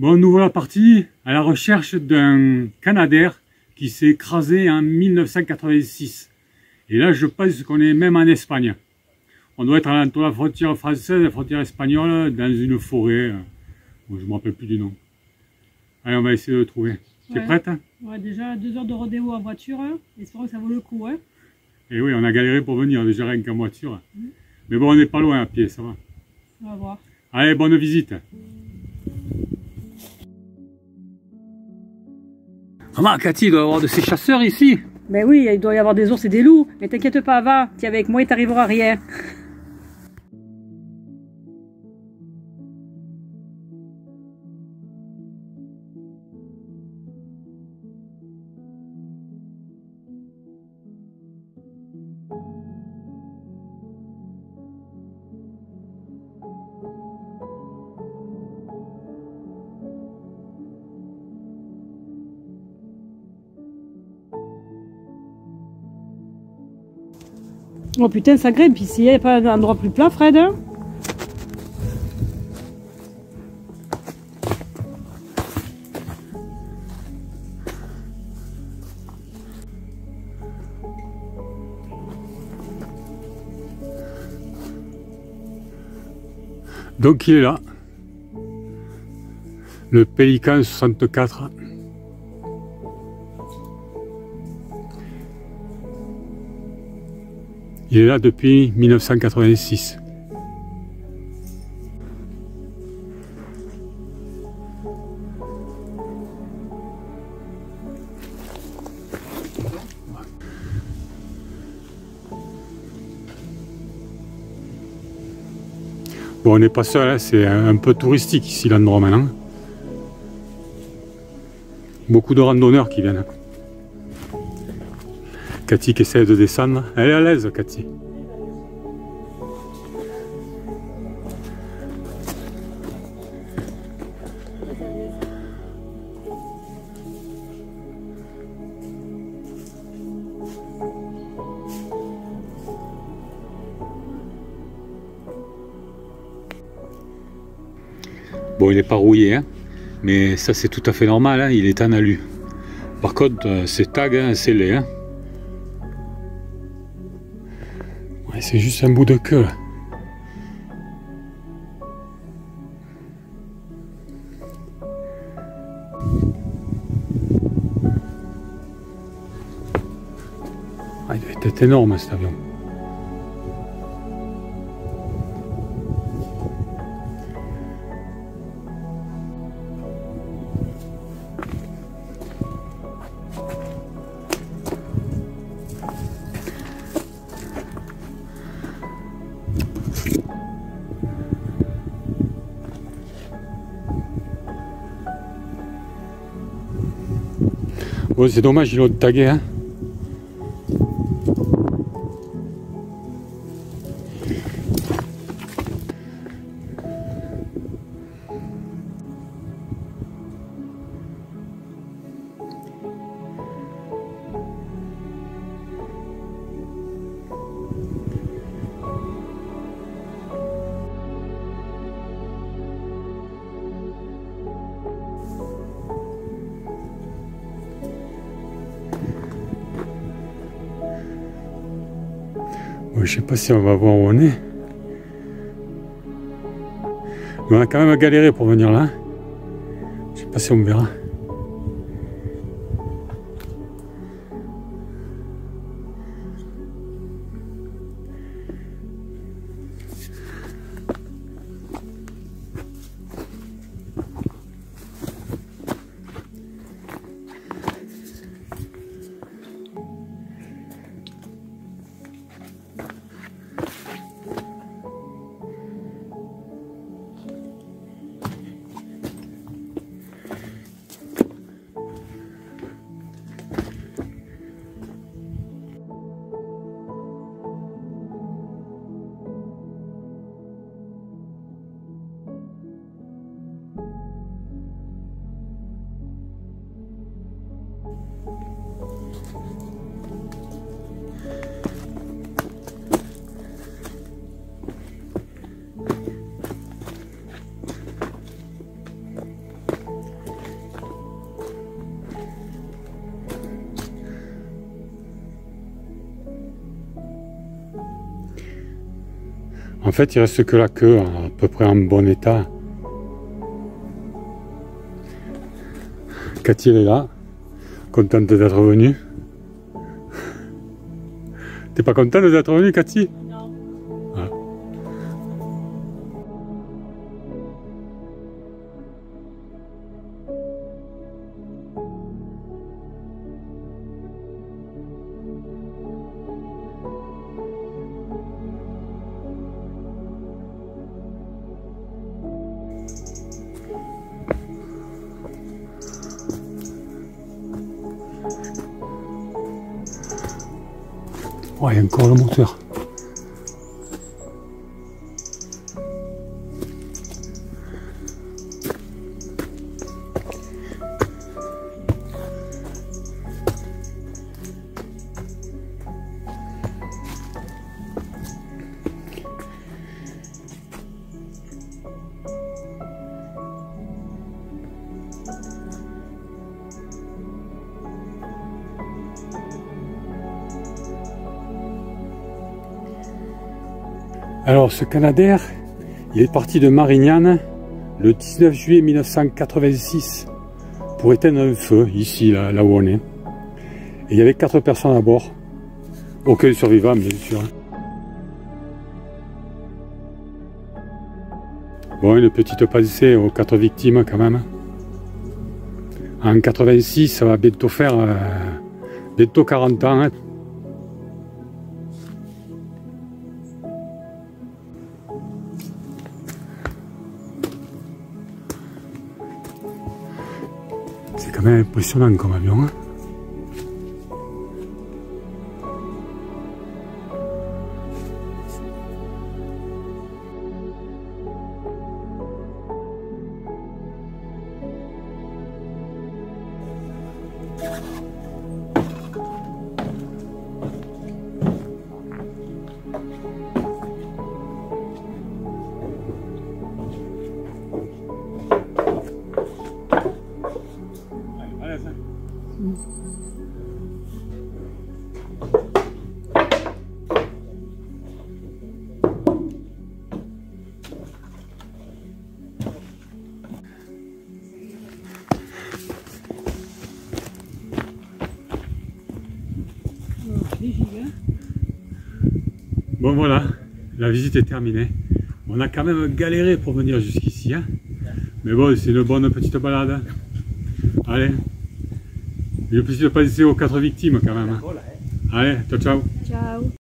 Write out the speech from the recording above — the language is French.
Bon, on ouvre la partie à la recherche d'un Canadair qui s'est écrasé en 1986. Et là, je pense qu'on est même en Espagne. On doit être entre la frontière française et la frontière espagnole, dans une forêt. Bon, je ne me rappelle plus du nom. Allez, on va essayer de le trouver. Tu es prête? Ouais, déjà 2 heures de rodéo en voiture. Espérons que ça vaut le coup. Hein. Et oui, on a galéré pour venir, déjà rien qu'en voiture. Mais bon, on n'est pas loin à pied, ça va. On va voir. Allez, bonne visite. Maman, Cathy, il doit y avoir de ces chasseurs ici. Ben oui, il doit y avoir des ours et des loups. Mais t'inquiète pas, va. Tiens, avec moi, il t'arrivera rien. Oh putain, ça grimpe ici, il n'y a pas un endroit plus plat, Fred hein. Donc il est là. Le Pélican 64. Il est là depuis 1986. Bon, on n'est pas seul, hein, c'est un peu touristique ici l'endroit maintenant. Beaucoup de randonneurs qui viennent. Cathy qui essaie de descendre. Elle est à l'aise, Cathy. Bon, il n'est pas rouillé, hein, mais ça c'est tout à fait normal, hein, il est en alu. Par contre, ces tags, hein, c'est laid. Hein. Ouais, c'est juste un bout de queue. Là. Ah, il doit être énorme cet avion. Bon, c'est dommage, ils l'ont tagué, hein. Bon, je sais pas si on va voir où on est. Mais on a quand même galéré pour venir là. Je sais pas si on me verra. En fait, il reste que la queue, à peu près en bon état. Cathy, elle est là, contente d'être venue. T'es pas contente d'être venue, Cathy? Non. Ah. Oh, il y a encore le moteur. Alors ce Canadair, il est parti de Marignane le 19 juillet 1986 pour éteindre un feu, ici, là où on est. Et il y avait 4 personnes à bord, aucun survivant bien sûr. Bon, une petite pensée aux 4 victimes quand même. En 86, ça va bientôt faire bientôt 40 ans. Hein. C'est quand même impressionnant comme avion. Hein. Bon voilà, la visite est terminée. On a quand même galéré pour venir jusqu'ici. Hein. Mais bon, c'est une bonne petite balade. Allez, une petite pensée aux 4 victimes quand même. Hein. Allez, ciao ciao. Ciao.